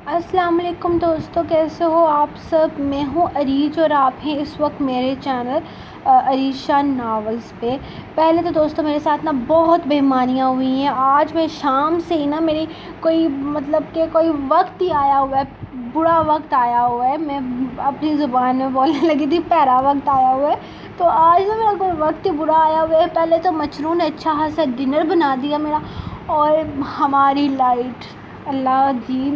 السلام علیکم دوستو، کیسے ہو آپ سب؟ میں ہوں عریج اور آپ ہیں اس وقت میرے چینل عریشہ ناولز پہ۔ پہلے تو دوستو میرے ساتھ نا بہت بےایمانیاں ہوئی ہیں۔ آج میں شام سے ہی نا میری کوئی وقت ہی آیا ہوا ہے، برا وقت آیا ہوا ہے۔ میں اپنی زبان میں بولنے لگی تھی پیرا وقت آیا ہوا ہے، تو آج نا میرا کوئی وقت ہی برا آیا ہوا ہے۔ پہلے تو مچروں نے اچھا خاصا ڈنر بنا دیا میرا، اور ہماری لائٹ اللہ جی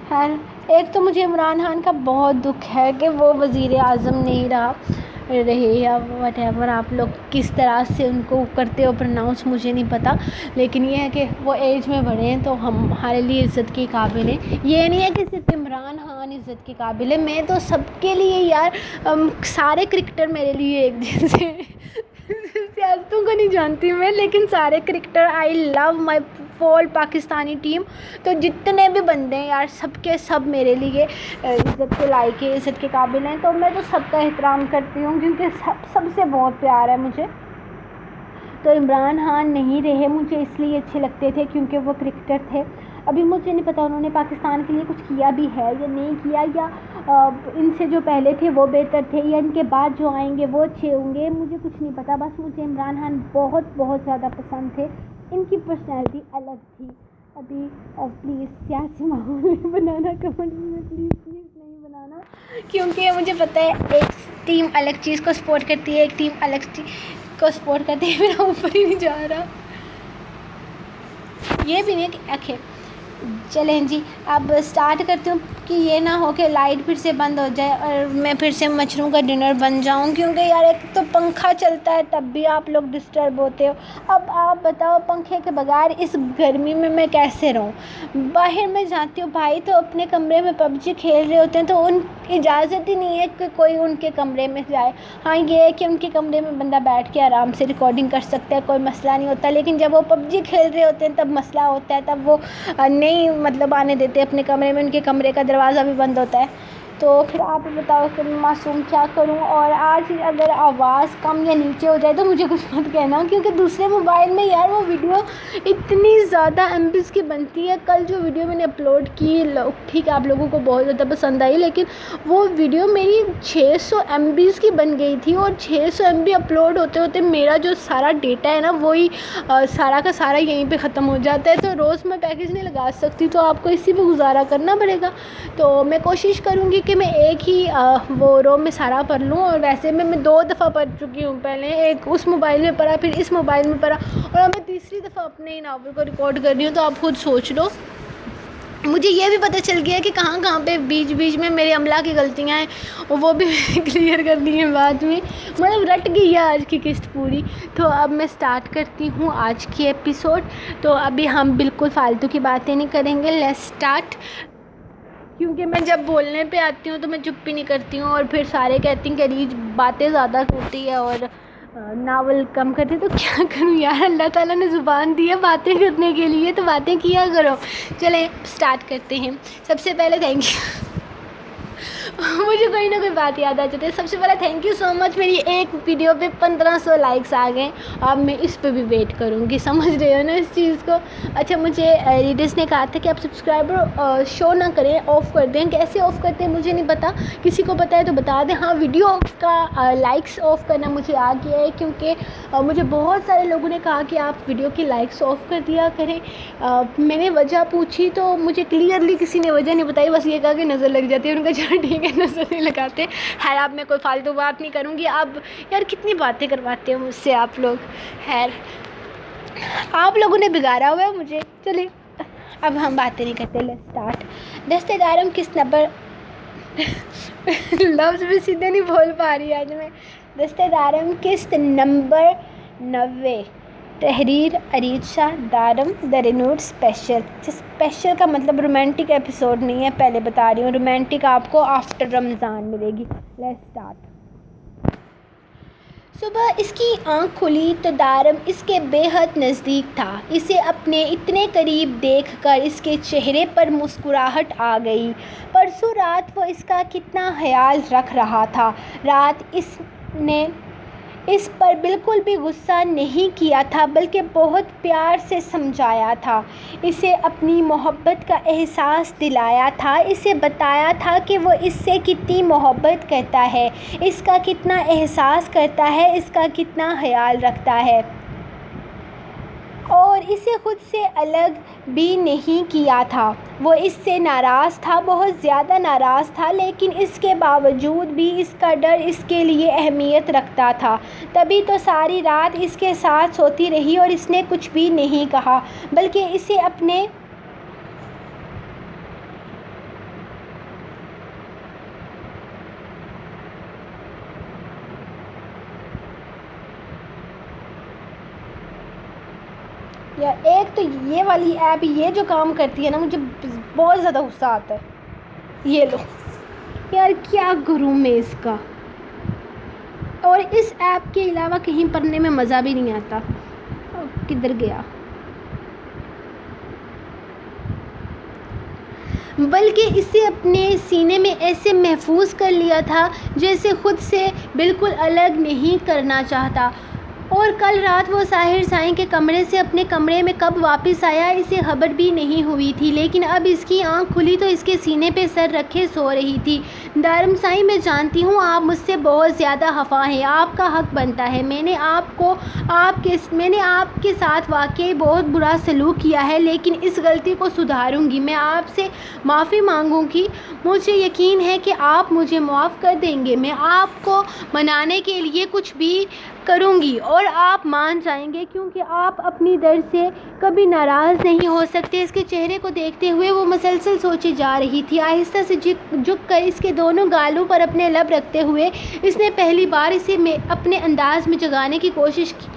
خیر۔ ایک تو مجھے عمران خان کا بہت دکھ ہے کہ وہ وزیر اعظم نہیں رہے یا وٹ ایور آپ لوگ کس طرح سے ان کو کرتے ہو پرناؤنس، مجھے نہیں پتہ، لیکن یہ ہے کہ وہ ایج میں بڑے ہیں تو ہمارے لیے عزت کے قابل ہیں۔ یہ نہیں ہے کہ صرف عمران خان عزت کے قابل ہے، میں تو سب کے لیے یار سارے کرکٹر میرے لیے ایک جیسے سیاستوں کو نہیں جانتی میں، لیکن سارے کرکٹر آئی لو مائی فول پاکستانی ٹیم، تو جتنے بھی بندے ہیں یار سب کے سب میرے لیے عزت کے لائق ہے، عزت کے قابل ہیں، تو میں تو سب کا احترام کرتی ہوں کیونکہ سب سے بہت پیار ہے مجھے۔ تو عمران خان نہیں رہے، مجھے اس لیے اچھے لگتے تھے کیونکہ وہ کرکٹر تھے۔ ابھی مجھے نہیں پتہ انہوں نے پاکستان کے لیے کچھ کیا بھی ہے یا نہیں کیا، یا ان سے جو پہلے تھے وہ بہتر تھے یا ان کے بعد جو آئیں گے وہ اچھے ہوں گے، مجھے کچھ نہیں پتہ۔ بس مجھے عمران خان بہت زیادہ پسند تھے، ان کی پرسنالٹی الگ تھی۔ ابھی پلیز سیاسی ماحول نہیں بنانا کمنٹ میں، پلیز نہیں بنانا، کیونکہ مجھے پتہ ہے ایک ٹیم الگ چیز کو سپورٹ کرتی ہے، ایک ٹیم الگ کو سپورٹ کرتی ہے۔ میرا اوپر ہی نہیں جا رہا، یہ بھی نہیں کہ اوکے چلیں جی اب سٹارٹ کرتی ہوں کہ یہ نہ ہو کہ لائٹ پھر سے بند ہو جائے اور میں پھر سے مچھروں کا ڈنر بن جاؤں، کیونکہ یار ایک تو پنکھا چلتا ہے تب بھی آپ لوگ ڈسٹرب ہوتے ہو۔ اب آپ بتاؤ پنکھے کے بغیر اس گرمی میں کیسے رہوں؟ باہر میں جاتی ہوں بھائی تو اپنے کمرے میں پب جی کھیل رہے ہوتے ہیں تو ان اجازت ہی نہیں ہے کہ کوئی ان کے کمرے میں جائے۔ ہاں یہ ہے کہ ان کے کمرے میں بندہ بیٹھ کے آرام سے ریکارڈنگ کر سکتا ہے، کوئی مسئلہ نہیں ہوتا، لیکن جب وہ پب جی کھیل رہے ہوتے ہیں تب مسئلہ ہوتا ہے، تب وہ نہیں آنے دیتے اپنے کمرے میں، ان کے کمرے کا دروازہ بھی بند ہوتا ہے۔ تو پھر آپ بتاؤ کہ معصوم کیا کروں؟ اور آج اگر آواز کم یا نیچے ہو جائے تو مجھے کچھ مت کہنا، کیونکہ دوسرے موبائل میں یار وہ ویڈیو اتنی زیادہ ایم بیز کی بنتی ہے۔ کل جو ویڈیو میں نے اپلوڈ کی ٹھیک ہے آپ لوگوں کو بہت زیادہ پسند آئی، لیکن وہ ویڈیو میری 600 ایم بیز کی بن گئی تھی، اور 600 ایم بی اپلوڈ ہوتے ہوتے میرا جو سارا ڈیٹا ہے نا وہی سارا کا سارا یہیں پہ ختم ہو جاتا ہے، تو روز میں پیکیج نہیں لگا سکتی، تو آپ کو اسی پہ گزارا کرنا پڑے گا۔ تو میں کوشش کروں گی کہ میں ایک ہی وہ رو میں سارا پڑھ لوں، اور ویسے میں 2 دفعہ پڑھ چکی ہوں، پہلے ایک اس موبائل میں پڑھا پھر اس موبائل میں پڑھا، اور میں تیسری دفعہ اپنے ہی ناول کو ریکارڈ کر رہی ہوں، تو آپ خود سوچ لو۔ مجھے یہ بھی پتہ چل گیا کہ کہاں پہ بیچ میں میرے عملہ کی غلطیاں ہیں، وہ بھی کلیئر کرنی ہے بعد میں، مطلب رٹ گئی ہے آج کی قسط پوری۔ تو اب میں سٹارٹ کرتی ہوں آج کی ایپیسوڈ۔ تو ابھی ہم بالکل فالتو کی باتیں نہیں کریں گے، لیٹس سٹارٹ، کیونکہ میں جب بولنے پہ آتی ہوں تو میں چپ بھی نہیں کرتی ہوں، اور پھر سارے کہتی ہیں کہ عریج باتیں زیادہ کرتی ہے اور ناول کم کرتی، تو کیا کروں یار، اللہ تعالیٰ نے زبان دی ہے باتیں کرنے کے لیے تو باتیں کیا کرو۔ چلیں سٹارٹ کرتے ہیں۔ سب سے پہلے تھینک یو مجھے کوئی نہ کوئی بات یاد آ جاتی ہے۔ سب سے پہلے تھینک یو سو مچ، میری ایک ویڈیو پہ 1500 لائکس آ گئے، اب میں اس پہ بھی ویٹ کروں گی، سمجھ رہے ہو نا اس چیز کو۔ اچھا مجھے ریڈرس نے کہا تھا کہ آپ سبسکرائبر شو نہ کریں، آف کر دیں، کیسے آف کرتے ہیں مجھے نہیں پتہ، کسی کو پتہ ہے تو بتا دیں۔ ہاں ویڈیو کا لائکس آف کرنا مجھے آ گیا ہے، کیونکہ مجھے بہت سارے لوگوں نے کہا کہ آپ ویڈیو کی لائکس آف کر دیا کریں۔ میں نے وجہ پوچھی تو مجھے کلیئرلی کسی نے وجہ نہیں بتائی، بس یہ کہا کہ نظر لگ جاتی ہے، ان کا چلو ٹھیک ہے نظر نہیں لگاتے۔ خیر اب میں کوئی فالتو بات نہیں کروں گی، اب یار کتنی باتیں کرواتے ہو مجھ سے آپ لوگ، خیر آپ لوگوں نے بگاڑا ہوا ہے مجھے۔ چلیں اب ہم باتیں نہیں کرتے، لیٹس سٹارٹ۔ دستے دارم کس نمبر لفظ بھی سیدھے نہیں بول پا رہی آج میں۔ دستے دارم قسط نمبر 90، تحریر عریشہ دارم درنوٹ اسپیشل۔ اسپیشل کا مطلب رومانٹک ایپیسوڈ نہیں ہے، پہلے بتا رہی ہوں، رومانٹک آپ کو آفٹر رمضان ملے گی۔ Let's start. صبح اس کی آنکھ کھلی تو دارم اس کے بے حد نزدیک تھا، اسے اپنے اتنے قریب دیکھ کر اس کے چہرے پر مسکراہٹ آ گئی۔ پرسوں رات وہ اس کا کتنا خیال رکھ رہا تھا، رات اس نے اس پر بالکل بھی غصہ نہیں کیا تھا بلکہ بہت پیار سے سمجھایا تھا، اسے اپنی محبت کا احساس دلایا تھا، اسے بتایا تھا کہ وہ اس سے کتنی محبت کرتا ہے، اس کا کتنا احساس کرتا ہے، اس کا کتنا خیال رکھتا ہے، اور اسے خود سے الگ بھی نہیں کیا تھا۔ وہ اس سے ناراض تھا، بہت زیادہ ناراض تھا، لیکن اس کے باوجود بھی اس کا ڈر اس کے لیے اہمیت رکھتا تھا۔ تبھی تو ساری رات اس کے ساتھ سوتی رہی اور اس نے کچھ بھی نہیں کہا، بلکہ اسے اپنے ایک تو یہ والی ایپ یہ جو کام کرتی ہے نا، مجھے بہت زیادہ غصہ آتا ہے۔ یہ لو یار، کیا کروں میں اس کا؟ اور اس ایپ کے علاوہ کہیں پڑھنے میں مزہ بھی نہیں آتا۔ کدھر گیا؟ بلکہ اسے اپنے سینے میں ایسے محفوظ کر لیا تھا جیسے خود سے بالکل الگ نہیں کرنا چاہتا۔ اور کل رات وہ ساحر سائیں کے کمرے سے اپنے کمرے میں کب واپس آیا اسے خبر بھی نہیں ہوئی تھی، لیکن اب اس کی آنکھ کھلی تو اس کے سینے پہ سر رکھے سو رہی تھی۔ دارم سائیں، میں جانتی ہوں آپ مجھ سے بہت زیادہ خفا ہیں، آپ کا حق بنتا ہے، میں نے آپ کے ساتھ واقعی بہت برا سلوک کیا ہے، لیکن اس غلطی کو سدھاروں گی، میں آپ سے معافی مانگوں گی، مجھے یقین ہے کہ آپ مجھے معاف کر دیں گے، میں آپ کو منانے کے لیے کچھ بھی کروں گی اور آپ مان جائیں گے، کیونکہ آپ اپنی درد سے کبھی ناراض نہیں ہو سکتے۔ اس کے چہرے کو دیکھتے ہوئے وہ مسلسل سوچے جا رہی تھی۔ آہستہ سے جھک کر اس کے دونوں گالوں پر اپنے لب رکھتے ہوئے اس نے پہلی بار اسے اپنے انداز میں جگانے کی کوشش کی۔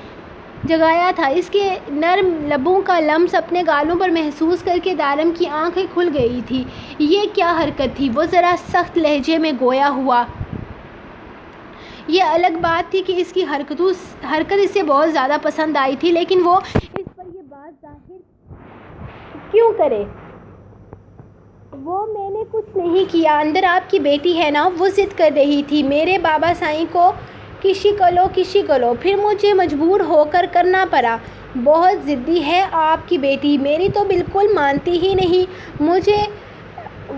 جگایا تھا۔ اس کے نرم لبوں کا لمس اپنے گالوں پر محسوس کر کے دارم کی آنکھیں کھل گئی تھی۔ یہ کیا حرکت تھی؟ وہ ذرا سخت لہجے میں گویا ہوا۔ یہ الگ بات تھی کہ اس کی حرکت اسے بہت زیادہ پسند آئی تھی، لیکن وہ اس پر یہ بات ظاہر کیوں کرے؟ وہ میں نے کچھ نہیں کیا، اندر آپ کی بیٹی ہے نا، وہ ضد کر رہی تھی، میرے بابا سائیں کو کشی کلو، پھر مجھے مجبور ہو کر کرنا پڑا۔ بہت ضدی ہے آپ کی بیٹی، میری تو بالکل مانتی ہی نہیں مجھے۔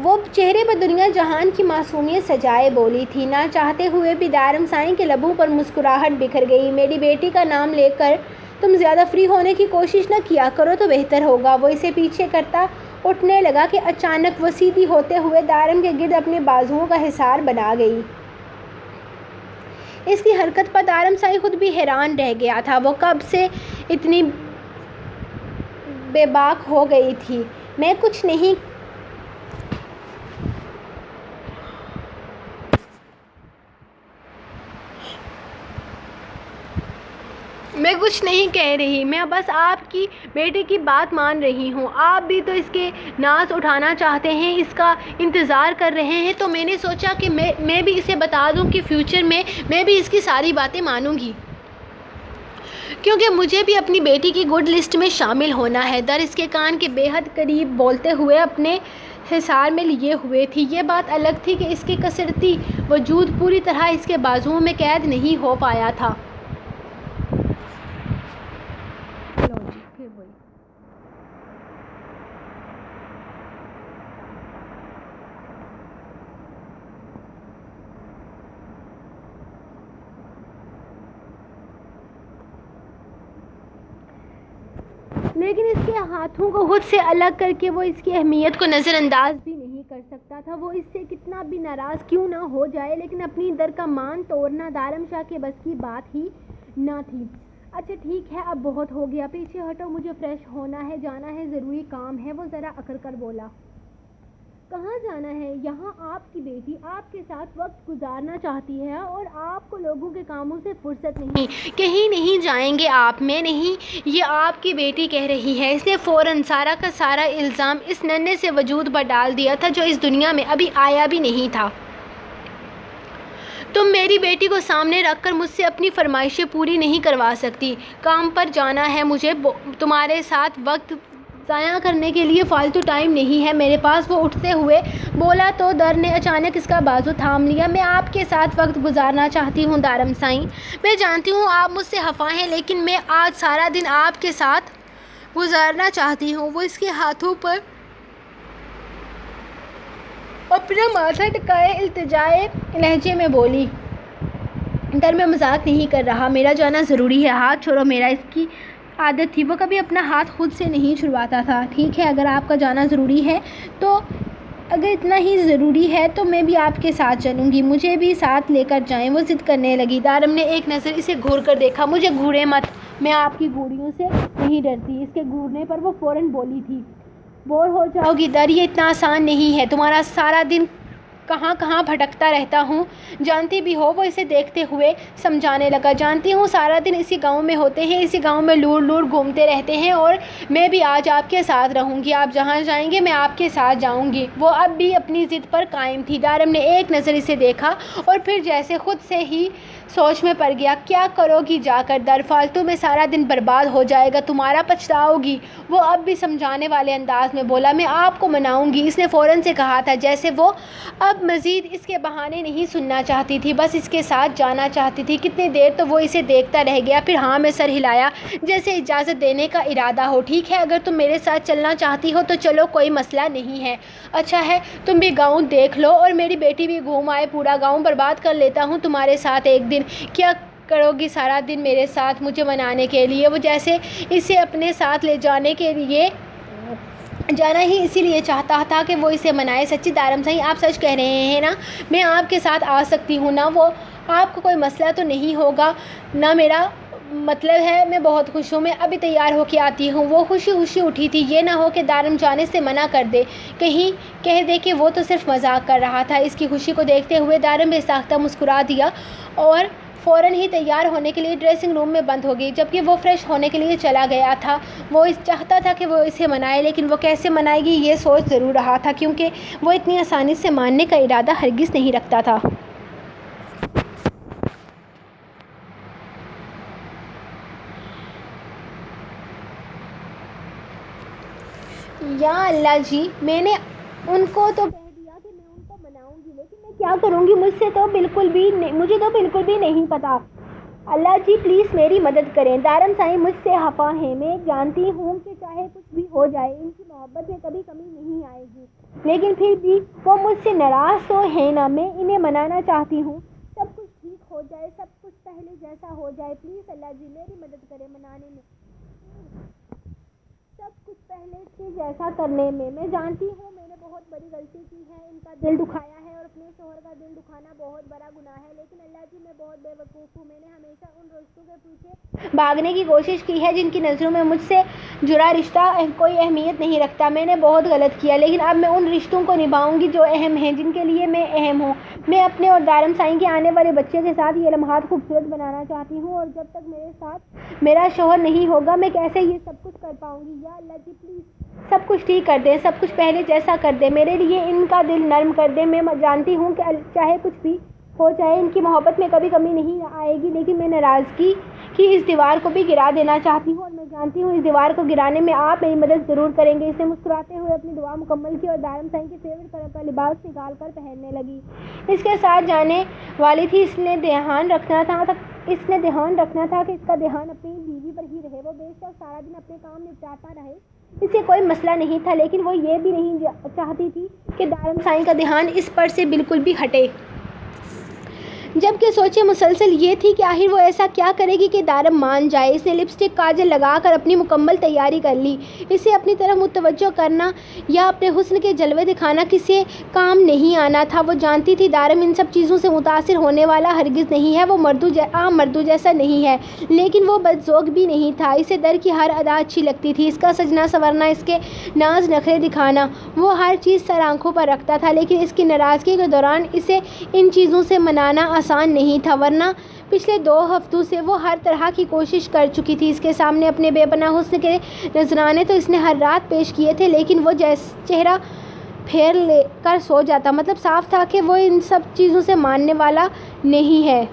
وہ چہرے پر دنیا جہان کی معصومیت سجائے بولی تھی۔ نہ چاہتے ہوئے بھی دارم سائیں کے لبوں پر مسکراہٹ بکھر گئی۔ میری بیٹی کا نام لے کر تم زیادہ فری ہونے کی کوشش نہ کیا کرو تو بہتر ہوگا۔ وہ اسے پیچھے کرتا اٹھنے لگا کہ اچانک وہ سیدھی ہوتے ہوئے دارم کے گرد اپنے بازوؤں کا حصار بنا گئی۔ اس کی حرکت پر دارم سائیں خود بھی حیران رہ گیا تھا، وہ کب سے اتنی بے باک ہو گئی تھی۔ میں کچھ نہیں کہہ رہی، میں بس آپ کی بیٹی کی بات مان رہی ہوں۔ آپ بھی تو اس کے ناز اٹھانا چاہتے ہیں، اس کا انتظار کر رہے ہیں، تو میں نے سوچا کہ میں بھی اسے بتا دوں کہ فیوچر میں میں بھی اس کی ساری باتیں مانوں گی، کیونکہ مجھے بھی اپنی بیٹی کی گڈ لسٹ میں شامل ہونا ہے۔ در اس کے کان کے بے حد قریب بولتے ہوئے اپنے حصار میں لیے ہوئے تھی۔ یہ بات الگ تھی کہ اس کے کثرتی وجود پوری طرح اس کے بازوؤں میں قید نہیں ہو پایا تھا۔ لیکن اس کے ہاتھوں کو خود سے الگ کر کے وہ اس کی اہمیت کو نظر انداز بھی نہیں کر سکتا تھا۔ وہ اس سے کتنا بھی ناراض کیوں نہ ہو جائے، لیکن اپنی در کا مان توڑنا دارم شاہ کے بس کی بات ہی نہ تھی۔ اچھا ٹھیک ہے، اب بہت ہو گیا، پیچھے ہٹو، مجھے فریش ہونا ہے، جانا ہے، ضروری کام ہے۔ وہ ذرا اکڑ کر بولا۔ کہاں جانا ہے؟ یہاں آپ کی بیٹی آپ کے ساتھ وقت گزارنا چاہتی ہے اور آپ کو لوگوں کے کاموں سے فرصت نہیں۔ کہیں نہیں جائیں گے آپ، میں نہیں، یہ آپ کی بیٹی کہہ رہی ہے۔ اس نے فوراً سارا کا سارا الزام اس ننھے سے وجود پر ڈال دیا تھا جو اس دنیا میں ابھی آیا بھی نہیں تھا۔ تم میری بیٹی کو سامنے رکھ کر مجھ سے اپنی فرمائشیں پوری نہیں کروا سکتی۔ کام پر جانا ہے مجھے، تمہارے ساتھ وقت ضائع کرنے کے لیے فالتو ٹائم نہیں ہے میرے پاس۔ وہ اٹھتے ہوئے بولا تو در نے اچانک اس کا بازو تھام لیا۔ میں آپ کے ساتھ وقت گزارنا چاہتی ہوں دارم سائیں، میں جانتی ہوں آپ مجھ سے خفا ہیں، لیکن میں آج سارا دن آپ کے ساتھ گزارنا چاہتی ہوں۔ وہ اس کے ہاتھوں پر اپنا ماتھا ٹکائے التجائی لہجے میں بولی، در میں مذاق نہیں کر رہا، میرا جانا ضروری ہے، ہاتھ چھوڑو میرا۔ اس کی عادت تھی، وہ کبھی اپنا ہاتھ خود سے نہیں چھڑواتا تھا۔ ٹھیک ہے، اگر آپ کا جانا ضروری ہے تو اگر اتنا ہی ضروری ہے تو میں بھی آپ کے ساتھ چلوں گی، مجھے بھی ساتھ لے کر جائیں۔ وہ ضد کرنے لگی۔ دارم نے ایک نظر اسے گھور کر دیکھا۔ مجھے گھورے مت، میں آپ کی گھوڑیوں سے نہیں ڈرتی۔ اس کے گھورنے پر وہ فوراً بولی تھی، بور ہو جاؤ گی در، یہ اتنا آسان نہیں ہے، تمہارا سارا دن کہاں کہاں بھٹکتا رہتا ہوں، جانتی بھی ہو۔ وہ اسے دیکھتے ہوئے سمجھانے لگا، جانتی ہوں سارا دن اسی گاؤں میں ہوتے ہیں، اسی گاؤں میں لور لور گھومتے رہتے ہیں، اور میں بھی آج آپ کے ساتھ رہوں گی، آپ جہاں جائیں گے میں آپ کے ساتھ جاؤں گی۔ وہ اب بھی اپنی ضد پر قائم تھی۔ دارم نے ایک نظر اسے دیکھا اور پھر جیسے خود سے ہی سوچ میں پڑ گیا، کیا کرو گی جا کر در، فالتو میں سارا دن برباد ہو جائے گا، تمہارا پچھتاؤ گی۔ وہ اب بھی سمجھانے والے انداز میں بولا، میں آپ کو مناؤں گی، اس نے فوراً سے کہا تھا، جیسے وہ اب مزید اس کے بہانے نہیں سننا چاہتی تھی، بس اس کے ساتھ جانا چاہتی تھی۔ کتنی دیر تو وہ اسے دیکھتا رہ گیا، پھر ہاں میں سر ہلایا جیسے اجازت دینے کا ارادہ ہو۔ ٹھیک ہے، اگر تم میرے ساتھ چلنا چاہتی ہو تو چلو، کوئی مسئلہ نہیں ہے۔ اچھا ہے، تم بھی گاؤں دیکھ لو اور میری بیٹی بھی گھوم آئے، پورا گاؤں برباد کر لیتا ہوں تمہارے ساتھ ایک دن۔ کیا کرو گی سارا دن میرے ساتھ مجھے منانے کے لیے؟ وہ جیسے اسے اپنے ساتھ لے جانے کے لیے جانا ہی اسی لیے چاہتا تھا کہ وہ اسے منائے۔ سچی دارم سائیں، آپ سچ کہہ رہے ہیں نا؟ میں آپ کے ساتھ آ سکتی ہوں نا؟ وہ آپ کو کوئی مسئلہ تو نہیں ہوگا نا؟ میرا مطلب ہے میں بہت خوش ہوں، میں ابھی تیار ہو کے آتی ہوں۔ وہ خوشی خوشی اٹھی تھی، یہ نہ ہو کہ دارم جانے سے منع کر دے، کہیں کہہ دے کہ وہ تو صرف مذاق کر رہا تھا۔ اس کی خوشی کو دیکھتے ہوئے دارم بے ساختہ مسکرا دیا اور فوراً ہی تیار ہونے کے لیے ڈریسنگ روم میں بند ہو گئی۔ جبکہ وہ فریش ہونے کے لیے چلا گیا تھا، وہ چاہتا تھا کہ وہ اسے منائے، لیکن وہ کیسے منائے گی یہ سوچ ضرور رہا تھا، کیونکہ وہ اتنی آسانی سے ماننے کا ارادہ ہرگز نہیں رکھتا تھا۔ یا اللہ جی، میں نے ان کو تو کہہ دیا کہ میں ان کو مناؤں گی، لیکن میں کیا کروں گی؟ مجھے تو بالکل بھی نہیں پتا۔ اللہ جی پلیز میری مدد کریں۔ دارم سائیں مجھ سے خفا ہیں، میں جانتی ہوں کہ چاہے کچھ بھی ہو جائے ان کی محبت میں کبھی کمی نہیں آئے گی، لیکن پھر بھی وہ مجھ سے ناراض تو ہے نا؟ میں انہیں منانا چاہتی ہوں، سب کچھ ٹھیک ہو جائے، سب کچھ پہلے جیسا ہو جائے، پلیز اللہ جی میری مدد کریں منانے میں، سب کچھ پہلے کے جیسا کرنے میں۔ میں جانتی ہوں میں نے بہت بڑی غلطی کی ہے، ان کا دل دکھایا ہے، اور اپنے شوہر کا دل دکھانا بہت بڑا گناہ ہے، لیکن اللہ جی میں بہت بے وقوف ہوں، میں نے ہمیشہ ان رشتوں کے پیچھے بھاگنے کی کوشش کی ہے جن کی نظروں میں مجھ سے جڑا رشتہ کوئی اہمیت نہیں رکھتا۔ میں نے بہت غلط کیا، لیکن اب میں ان رشتوں کو نبھاؤں گی جو اہم ہیں، جن کے لیے میں اہم ہوں۔ میں اپنے اور دارم سائیں کے آنے والے بچے کے ساتھ یہ لمحات خوبصورت بنانا چاہتی ہوں، اور جب تک میرے ساتھ میرا شوہر نہیں ہوگا میں کیسے یہ سب کچھ کر پاؤں گی؟ یا اللہ جی پلیز سب کچھ ٹھیک کر دیں، سب کچھ پہلے جیسا کر دیں، میرے لیے ان کا دل نرم کر دیں۔ میں جانتی ہوں کہ چاہے کچھ بھی ہو جائے ان کی محبت میں کبھی کمی نہیں آئے گی، لیکن میں ناراضگی کی اس دیوار کو بھی گرا دینا چاہتی ہوں، اور میں جانتی ہوں اس دیوار کو گرانے میں آپ میری مدد ضرور کریں گے۔ اس نے مسکراتے ہوئے اپنی دعا مکمل کی اور دارم سائیں کے فیوریٹ کلر کا لباس نکال کر پہننے لگی۔ اس کے ساتھ جانے والی تھی، اس نے دھیان رکھنا تھا کہ اس کا دھیان اپنی بیوی پر ہی رہے۔ وہ بے شک سارا دن اپنے کام نپٹاتا رہے، اسے کوئی مسئلہ نہیں تھا، لیکن وہ یہ بھی نہیں چاہتی تھی کہ دارم سائیں کا دھیان اس پر سے بالکل بھی ہٹے۔ جبکہ سوچیں مسلسل یہ تھی کہ آخر وہ ایسا کیا کرے گی کہ دارم مان جائے۔ اس نے لپسٹک کاجل لگا کر اپنی مکمل تیاری کر لی۔ اسے اپنی طرف متوجہ کرنا یا اپنے حسن کے جلوے دکھانا کسی کام نہیں آنا تھا۔ وہ جانتی تھی دارم ان سب چیزوں سے متاثر ہونے والا ہرگز نہیں ہے، وہ عام مردوں جیسا نہیں ہے، لیکن وہ بدذوق بھی نہیں تھا۔ اسے در کی ہر ادا اچھی لگتی تھی، اس کا سجنا سنورنا، اس کے ناز نخرے دکھانا، وہ ہر چیز سر آنکھوں پر رکھتا تھا، لیکن اس کی ناراضگی کے دوران اسے ان چیزوں سے منانا آسان نہیں تھا، ورنہ پچھلے 2 ہفتوں سے وہ ہر طرح کی کوشش کر چکی تھی۔ اس کے سامنے اپنے بے پناہ حسن کے نذرانے تو اس نے ہر رات پیش کیے تھے، لیکن وہ چہرہ پھیر لے کر سو جاتا، مطلب صاف تھا کہ وہ ان سب چیزوں سے ماننے والا نہیں ہے۔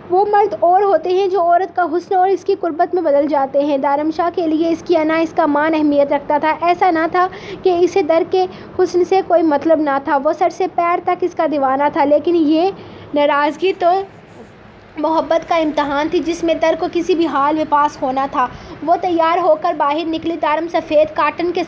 وہ مرد اور ہوتے ہیں جو عورت کا حسن اور اس کی قربت میں بدل جاتے ہیں۔ دارم شاہ کے لیے اس کی انا، اس کا مان اہمیت رکھتا تھا۔ ایسا نہ تھا کہ اسے در کے حسن سے کوئی مطلب نہ تھا، وہ سر سے پیر تک اس کا دیوانہ تھا، لیکن یہ ناراضگی تو محبت کا امتحان تھی جس میں در کو کسی بھی حال میں پاس ہونا تھا۔ وہ تیار ہو کر باہر نکلی۔ دارم سفید کاٹن کے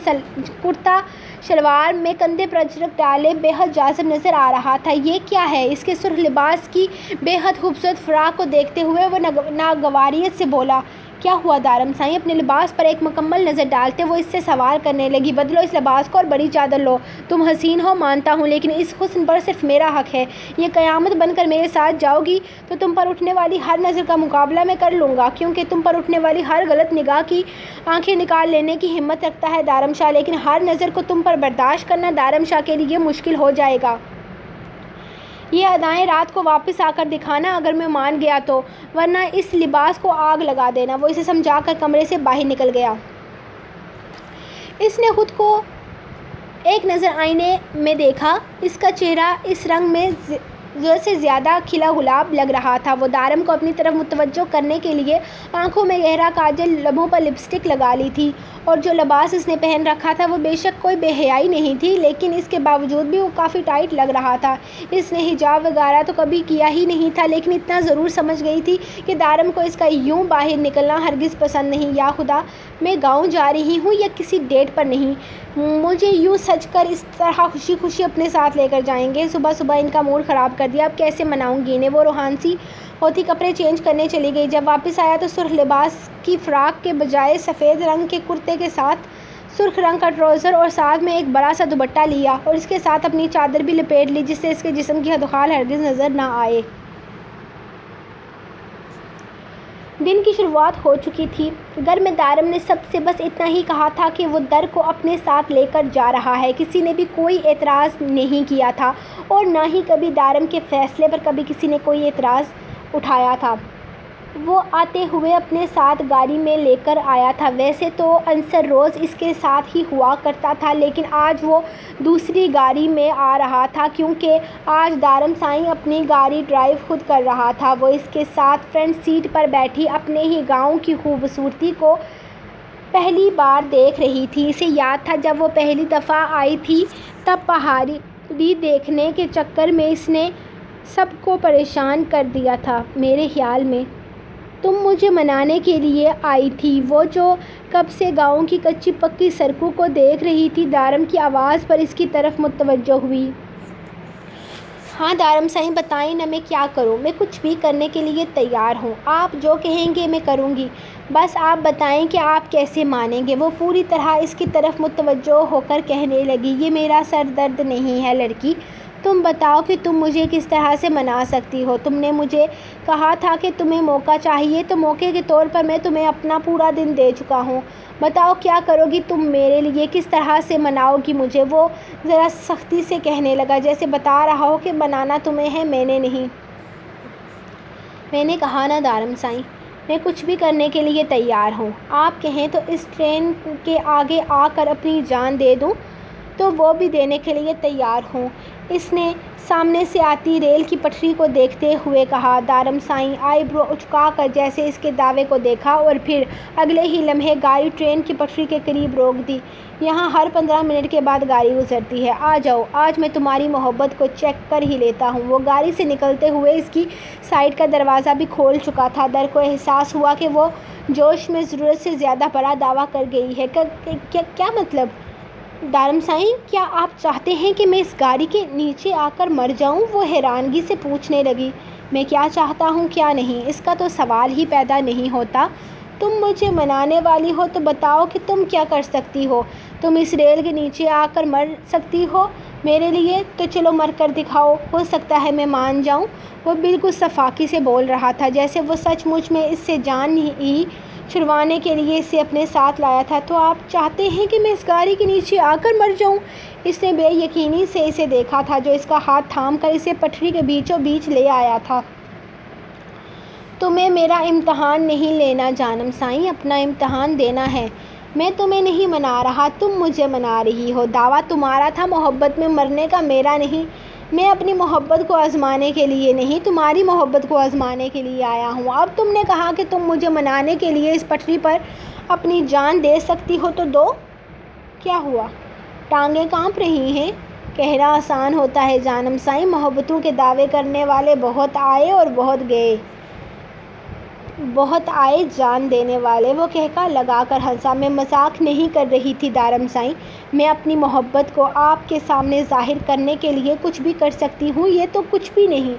کرتا شلوار میں کندھے پر اجرک ڈالے بے حد جاذب نظر آ رہا تھا۔ یہ کیا ہے؟ اس کے سرخ لباس کی بے حد خوبصورت فراق کو دیکھتے ہوئے وہ ناگواریت سے بولا، کیا ہوا دارم سائیں؟ اپنے لباس پر ایک مکمل نظر ڈالتے وہ اس سے سوال کرنے لگی، بدلو اس لباس کو اور بڑی چادر لو۔ تم حسین ہو مانتا ہوں، لیکن اس حسن پر صرف میرا حق ہے۔ یہ قیامت بن کر میرے ساتھ جاؤ گی تو تم پر اٹھنے والی ہر نظر کا مقابلہ میں کر لوں گا، کیونکہ تم پر اٹھنے والی ہر غلط نگاہ کی آنکھیں نکال لینے کی ہمت رکھتا ہے دارم شاہ، لیکن ہر نظر کو تم پر برداشت کرنا دارم شاہ کے لیے مشکل ہو جائے گا۔ یہ ادائیں رات کو واپس آ کر دکھانا اگر میں مان گیا تو، ورنہ اس لباس کو آگ لگا دینا۔ وہ اسے سمجھا کر کمرے سے باہر نکل گیا۔ اس نے خود کو ایک نظر آئینے میں دیکھا۔ اس کا چہرہ اس رنگ میں ضرورت سے زیادہ کھلا گلاب لگ رہا تھا۔ وہ دارم کو اپنی طرف متوجہ کرنے کے لیے آنکھوں میں گہرا کاجل، لبوں پر لپسٹک لگا لی تھی، اور جو لباس اس نے پہن رکھا تھا وہ بے شک کوئی بے حیائی نہیں تھی، لیکن اس کے باوجود بھی وہ کافی ٹائٹ لگ رہا تھا۔ اس نے حجاب وغیرہ تو کبھی کیا ہی نہیں تھا، لیکن اتنا ضرور سمجھ گئی تھی کہ دارم کو اس کا یوں باہر نکلنا ہرگز پسند نہیں۔ یا خدا، میں گاؤں جا رہی ہوں یا کسی ڈیٹ پر نہیں، مجھے یوں سج کر اس طرح خوشی خوشی اپنے ساتھ لے کر جائیں گے۔ صبح صبح ان کا موڈ خراب کر دیا، اب کیسے مناؤں گی انہیں؟ وہ روحان سی ہوتی کپڑے چینج کرنے چلی گئی۔ جب واپس آیا تو سرخ لباس کی فراق کے بجائے سفید رنگ کے کرتے کے ساتھ سرخ رنگ کا ٹراؤزر اور ساتھ میں ایک بڑا سا دوپٹہ لیا، اور اس کے ساتھ اپنی چادر بھی لپیٹ لی جس سے اس کے جسم کی خال ہرگز نظر نہ آئے۔ دن کی شروعات ہو چکی تھی۔ گھر میں دارم نے سب سے بس اتنا ہی کہا تھا کہ وہ در کو اپنے ساتھ لے کر جا رہا ہے۔ کسی نے بھی کوئی اعتراض نہیں کیا تھا، اور نہ ہی کبھی دارم کے فیصلے پر کبھی کسی نے کوئی اعتراض اٹھایا تھا۔ وہ آتے ہوئے اپنے ساتھ گاڑی میں لے کر آیا تھا۔ ویسے تو عنصر روز اس کے ساتھ ہی ہوا کرتا تھا، لیکن آج وہ دوسری گاڑی میں آ رہا تھا کیونکہ آج دارم سائیں اپنی گاڑی ڈرائیو خود کر رہا تھا۔ وہ اس کے ساتھ فرنٹ سیٹ پر بیٹھی اپنے ہی گاؤں کی خوبصورتی کو پہلی بار دیکھ رہی تھی۔ اسے یاد تھا جب وہ پہلی دفعہ آئی تھی تب پہاڑی دیکھنے کے چکر میں اس نے سب کو پریشان کر دیا تھا۔ میرے خیال میں تم مجھے منانے کے لیے آئی تھی۔ وہ جو کب سے گاؤں کی کچی پکی سڑکوں کو دیکھ رہی تھی، دارم کی آواز پر اس کی طرف متوجہ ہوئی۔ ہاں دارم سائیں، بتائیں نا میں کیا کروں؟ میں کچھ بھی کرنے کے لیے تیار ہوں، آپ جو کہیں گے میں کروں گی، بس آپ بتائیں کہ آپ کیسے مانیں گے؟ وہ پوری طرح اس کی طرف متوجہ ہو کر کہنے لگی، یہ میرا سر درد نہیں ہے لڑکی، تم بتاؤ کہ تم مجھے کس طرح سے منا سکتی ہو؟ تم نے مجھے کہا تھا کہ تمہیں موقع چاہیے، تو موقع کے طور پر میں تمہیں اپنا پورا دن دے چکا ہوں، بتاؤ کیا کرو گی تم میرے لیے؟ کس طرح سے مناؤ گی مجھے؟ وہ ذرا سختی سے کہنے لگا، جیسے بتا رہا ہو کہ منانا تمہیں ہے، میں نے نہیں۔ میں نے کہا نا دارم سائیں، میں کچھ بھی کرنے کے لیے تیار ہوں، آپ کہیں تو اس ٹرین کے آگے آ کر اپنی جان دے دوں تو وہ بھی دینے کے لیے تیار ہوں۔ اس نے سامنے سے آتی ریل کی پٹری کو دیکھتے ہوئے کہا۔ دارم سائیں آئی برو اچکا کر جیسے اس کے دعوے کو دیکھا، اور پھر اگلے ہی لمحے گاڑی ٹرین کی پٹری کے قریب روک دی۔ یہاں ہر 15 منٹ کے بعد گاڑی گزرتی ہے، آ جاؤ، آج میں تمہاری محبت کو چیک کر ہی لیتا ہوں۔ وہ گاڑی سے نکلتے ہوئے اس کی سائڈ کا دروازہ بھی کھول چکا تھا۔ در کو احساس ہوا کہ وہ جوش میں ضرورت سے زیادہ بڑا دعویٰ کر گئی ہے۔ کیا مطلب؟ دارم سائیں، کیا آپ چاہتے ہیں کہ میں اس گاڑی کے نیچے آ کر مر جاؤں؟ وہ حیرانگی سے پوچھنے لگی۔ میں کیا چاہتا ہوں کیا نہیں، اس کا تو سوال ہی پیدا نہیں ہوتا۔ تم مجھے منانے والی ہو تو بتاؤ کہ تم کیا کر سکتی ہو؟ تم اس ریل کے نیچے آ کر مر سکتی ہو میرے لیے؟ تو چلو مر کر دکھاؤ، ہو سکتا ہے میں مان جاؤں۔ وہ بالکل صفاقی سے بول رہا تھا جیسے وہ سچ مچ میں اس سے جان ہی چھڑوانے کے لیے اسے اپنے ساتھ لایا تھا۔ تو آپ چاہتے ہیں کہ میں اس گاڑی کے نیچے آ کر مر جاؤں؟ اس نے بے یقینی سے اسے دیکھا تھا جو اس کا ہاتھ تھام کر اسے پٹری کے بیچوں بیچ لے آیا تھا۔ تمہیں میرا امتحان نہیں لینا جانم سائیں، اپنا امتحان دینا ہے۔ میں تمہیں نہیں منا رہا، تم مجھے منا رہی ہو۔ دعویٰ تمہارا تھا، محبت میں مرنے کا، میرا نہیں۔ میں اپنی محبت کو آزمانے کے لیے نہیں تمہاری محبت کو آزمانے کے لیے آیا ہوں۔ اب تم نے کہا کہ تم مجھے منانے کے لیے اس پٹری پر اپنی جان دے سکتی ہو تو دو۔ کیا ہوا؟ ٹانگیں کانپ رہی ہیں؟ کہنا آسان ہوتا ہے جانم سائیں، محبتوں کے دعوے کرنے والے بہت آئے اور بہت گئے، بہت آئے جان دینے والے۔ وہ کہکا لگا کر ہنسا۔ میں مذاق نہیں کر رہی تھی دارم سائیں، میں اپنی محبت کو آپ کے سامنے ظاہر کرنے کے لیے کچھ بھی کر سکتی ہوں، یہ تو کچھ بھی نہیں،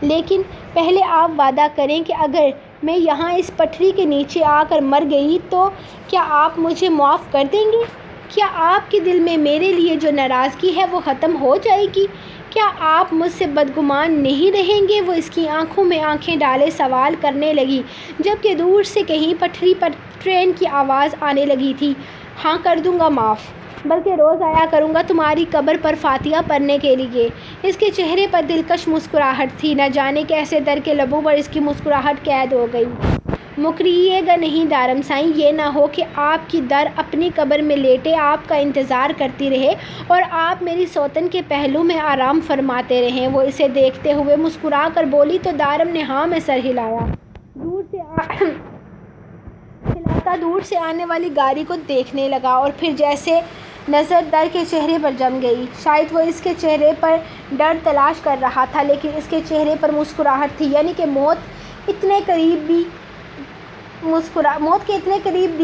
لیکن پہلے آپ وعدہ کریں کہ اگر میں یہاں اس پٹری کے نیچے آ کر مر گئی تو کیا آپ مجھے معاف کر دیں گے؟ کیا آپ کے دل میں میرے لیے جو ناراضگی ہے وہ ختم ہو جائے گی؟ کیا آپ مجھ سے بدگمان نہیں رہیں گے؟ وہ اس کی آنکھوں میں آنکھیں ڈالے سوال کرنے لگی، جبکہ دور سے کہیں پٹری پر ٹرین کی آواز آنے لگی تھی۔ ہاں کر دوں گا معاف، بلکہ روز آیا کروں گا تمہاری قبر پر فاتحہ پڑھنے کے لیے۔ اس کے چہرے پر دلکش مسکراہٹ تھی، نہ جانے کیسے در کے لبوں پر اس کی مسکراہٹ قید ہو گئی۔ مکریے گا نہیں دارم سائیں، یہ نہ ہو کہ آپ کی در اپنی قبر میں لیٹے آپ کا انتظار کرتی رہے اور آپ میری سوتن کے پہلو میں آرام فرماتے رہیں۔ وہ اسے دیکھتے ہوئے مسکرا کر بولی تو دارم نے ہاں میں سر ہلایا۔ دور سے آنے والی گاڑی کو دیکھنے لگا اور پھر جیسے نظر در کے چہرے پر جم گئی۔ شاید وہ اس کے چہرے پر ڈر تلاش کر رہا تھا، لیکن اس کے چہرے پر مسکراہٹ تھی، یعنی کہ موت کے اتنے قریب بھی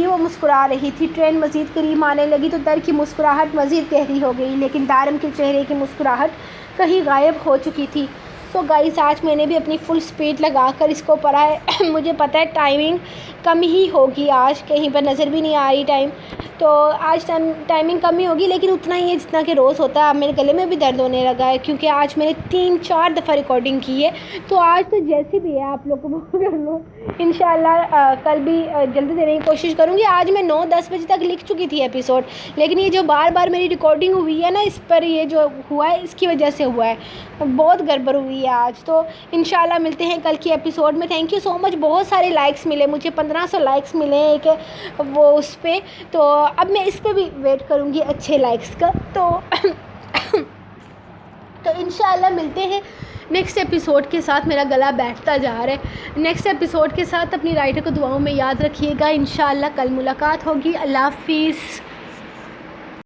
وہ مسکرا رہی تھی۔ ٹرین مزید قریب آنے لگی تو در کی مسکراہٹ مزید گہری ہو گئی، لیکن دارم کے چہرے کی مسکراہٹ کہیں غائب ہو چکی تھی۔ سو گائز، آج میں نے بھی اپنی فل سپیڈ لگا کر اس کو پڑھا ہے۔ مجھے پتہ ہے ٹائمنگ کم ہی ہوگی، آج کہیں پر نظر بھی نہیں آ رہی ٹائم، تو آج ٹائمنگ کم ہی ہوگی، لیکن اتنا ہی ہے جتنا کہ روز ہوتا ہے۔ اب میرے گلے میں بھی درد ہونے لگا ہے کیونکہ آج میں نے 3-4 دفعہ ریکارڈنگ کی ہے، تو آج تو جیسی بھی ہے آپ لوگ کو کر لو۔ انشاءاللہ کل بھی جلدی دینے کی کوشش کروں گی۔ آج میں 9-10 بجے تک لکھ چکی تھی ایپیسوڈ، لیکن یہ جو بار بار میری ریکارڈنگ ہوئی ہے نا، اس پر یہ جو ہوا ہے اس کی وجہ سے ہوا ہے، بہت گڑبڑ ہوئی ہے آج۔ تو انشاءاللہ ملتے ہیں کل کی ایپیسوڈ میں۔ تھینک یو سو مچ، بہت سارے لائکس ملے مجھے، 1500 لائکس ملے ہیں ایک وہ اس پہ، تو اب میں اس پہ بھی ویٹ کروں گی اچھے لائکس کا۔ تو انشاءاللہ ملتے ہیں نیکسٹ ایپیسوڈ کے ساتھ۔ میرا گلا بیٹھتا جا رہا ہے۔ نیکسٹ ایپیسوڈ کے ساتھ اپنی رائٹر کو دعاؤں میں یاد رکھیے گا۔ انشاءاللہ کل ملاقات ہوگی۔ اللہ حافظ۔